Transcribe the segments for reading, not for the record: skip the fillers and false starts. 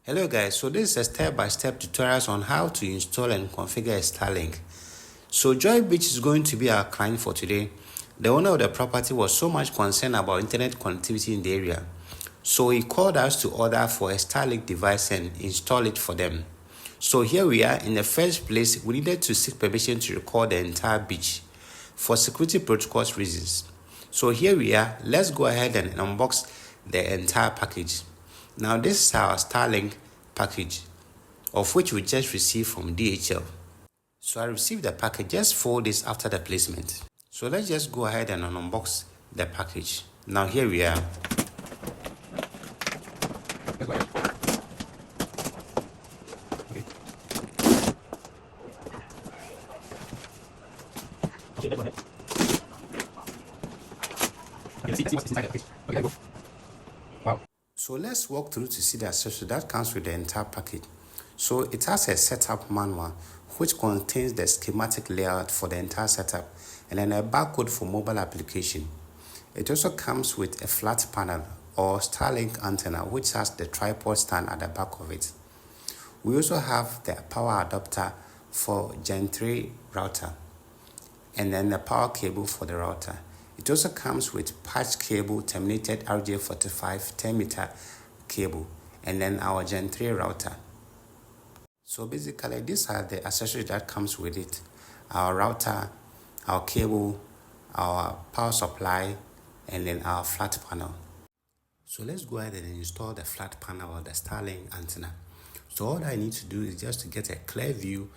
Hello guys, so this is a step-by-step tutorials on how to install and configure a Starlink. So Joy Beach is going to be our client for today. The owner of the property was so much concerned about internet connectivity in the area. So he called us to order for a Starlink device and install it for them. So here we are. In the first place, we needed to seek permission to record the entire beach for security protocols reasons. So here we are. Let's go ahead and unbox the entire package. Now this is our Starlink package, of which we just received from DHL. So I received the package just 4 days after the placement. So let's just go ahead and unbox the package. Now here we are. Wow. So let's walk through to see the accessory that comes with the entire package. So it has a setup manual which contains the schematic layout for the entire setup and then a barcode for mobile application. It also comes with a flat panel or Starlink antenna which has the tripod stand at the back of it. We also have the power adapter for Gen 3 router and then the power cable for the router. It also comes with patch cable terminated RJ45 10-meter cable and then our Gen 3 router. So basically these are the accessories that comes with it: our router, our cable, our power supply, and then our flat panel. So let's go ahead and install the flat panel or the Starlink antenna. So all I need to do is just to get a clear view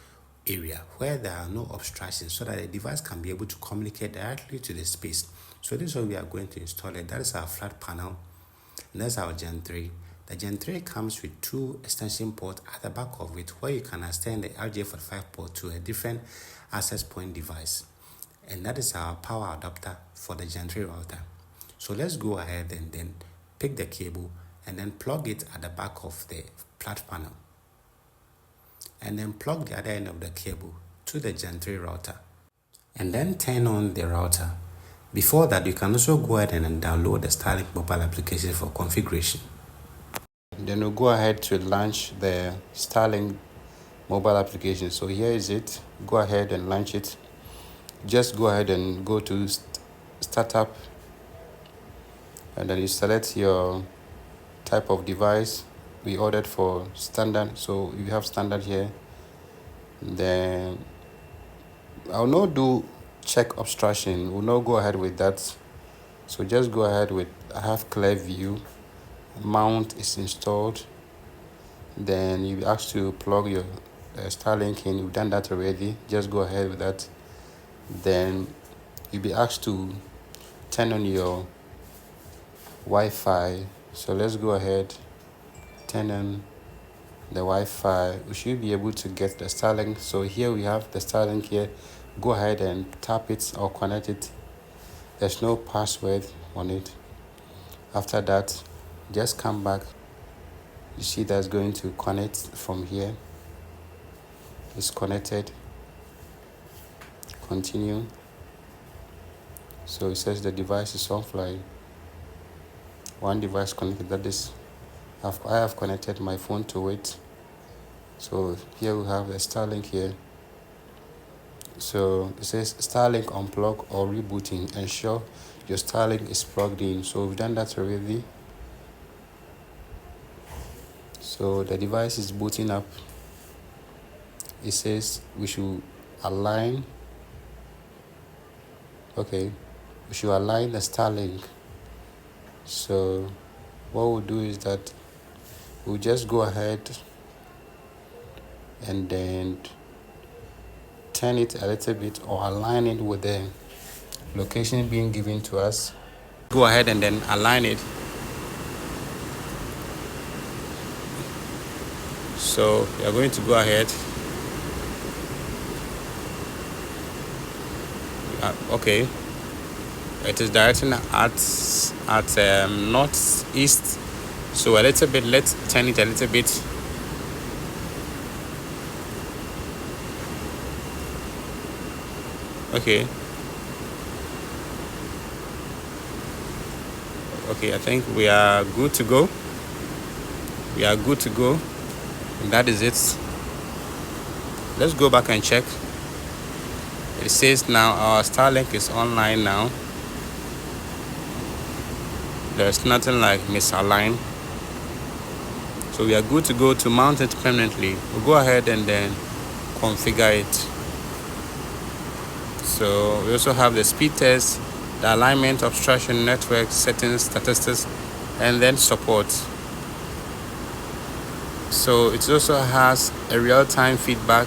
area where there are no obstructions so that the device can be able to communicate directly to the space. So this is what we are going to install it. That is our flat panel and that's our Gen 3. The Gen 3 comes with 2 extension ports at the back of it where you can extend the RJ45 port to a different access point device. And that is our power adapter for the Gen 3 router. So let's go ahead and then pick the cable and then plug it at the back of the flat panel. And then plug the other end of the cable to the Gen 3 router. And then turn on the router. Before that, you can also go ahead and download the Starlink mobile application for configuration. Then we'll go ahead to launch the Starlink mobile application. So here is it. Go ahead and launch it. Just go ahead and go to startup and then you select your type of device. We ordered for standard, so you have standard here. Then I'll not do check obstruction. We'll not go ahead with that. So just go ahead with I have clear view. Mount is installed. Then you ask to plug your Starlink in. You've done that already. Just go ahead with that. Then you'll be asked to turn on your Wi-Fi. So let's go ahead, turn on the Wi-Fi. We should be able to get the Starlink. So here we have the Starlink here. Go ahead and tap it or connect it. There's no password on it. After that, just come back. You see that's going to connect from here. It's connected. Continue. So it says the device is offline. One device connected, that is I have connected my phone to it. So here we have the Starlink here. So it says Starlink unplug or rebooting. Ensure your Starlink is plugged in. So we've done that already. So the device is booting up. It says we should align. Okay, we should align the Starlink. So what we'll do is that we'll just go ahead and then turn it a little bit or align it with the location being given to us. Go ahead and then align it. So we are going to go ahead. Okay, it is directing at northeast. So a little bit. Let's turn it a little bit. Okay, I think we are good to go. And that is it. Let's go back and check. It says now our Starlink is online now. There's nothing like misaligned. So we are good to go to mount it permanently. We'll go ahead and then configure it. So we also have the speed test, the alignment, obstruction, network settings, statistics, and then support. So it also has a real-time feedback.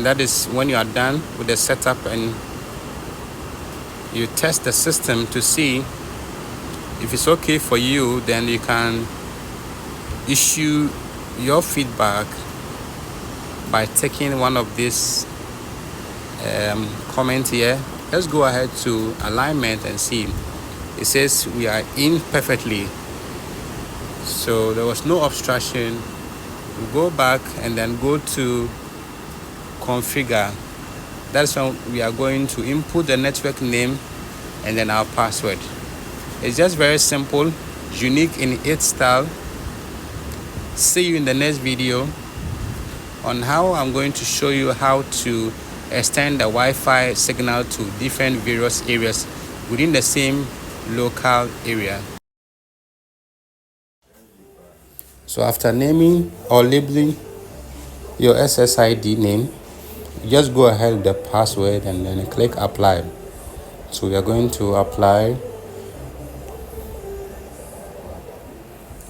That is when you are done with the setup and you test the system to see if it's okay for you, then you can issue your feedback by taking one of these comment here. Let's go ahead to alignment and see. It says we are in perfectly, so there was no obstruction. We'll go back and then go to configure. That's when we are going to input the network name and then our password. It's just very simple, unique in its style. See you in the next video on how I'm going to show you how to extend the Wi-Fi signal to different various areas within the same local area. So after naming or labeling your SSID name, just go ahead with the password and then click apply. So we are going to apply.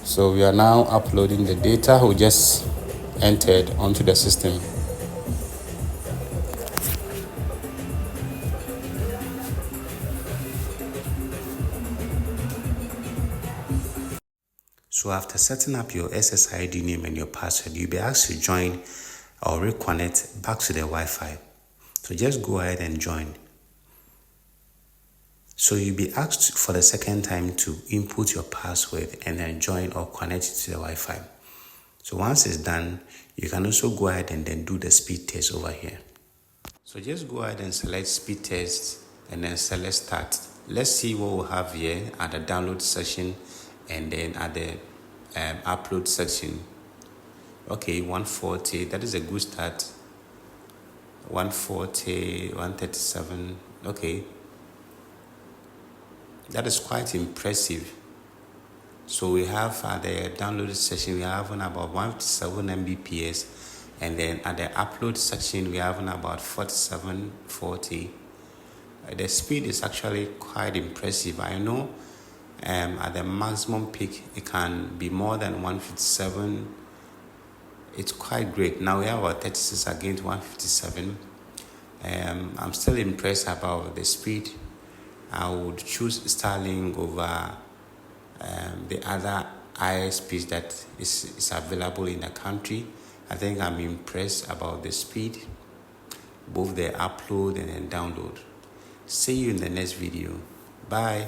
So we are now uploading the data we just entered onto the system. So after setting up your SSID name and your password, you'll be asked to join or reconnect back to the Wi-Fi. So just go ahead and join. So you'll be asked for the second time to input your password and then join or connect it to the Wi-Fi. So once it's done, you can also go ahead and then do the speed test over here. So just go ahead and select speed test and then select start. Let's see what we'll have here at the download section and then at the upload section. Okay, 140, that is a good start. 140, 137, okay. That is quite impressive. So we have at the download section, we have on about 157 Mbps, and then at the upload section, we have on about 4740. The speed is actually quite impressive. I know at the maximum peak, it can be more than 157. It's quite great. Now we have about 36 against 157. I'm still impressed about the speed. I would choose Starlink over the other ISPs that is available in the country. I think I'm impressed about the speed, both the upload and then download. See you in the next video. Bye.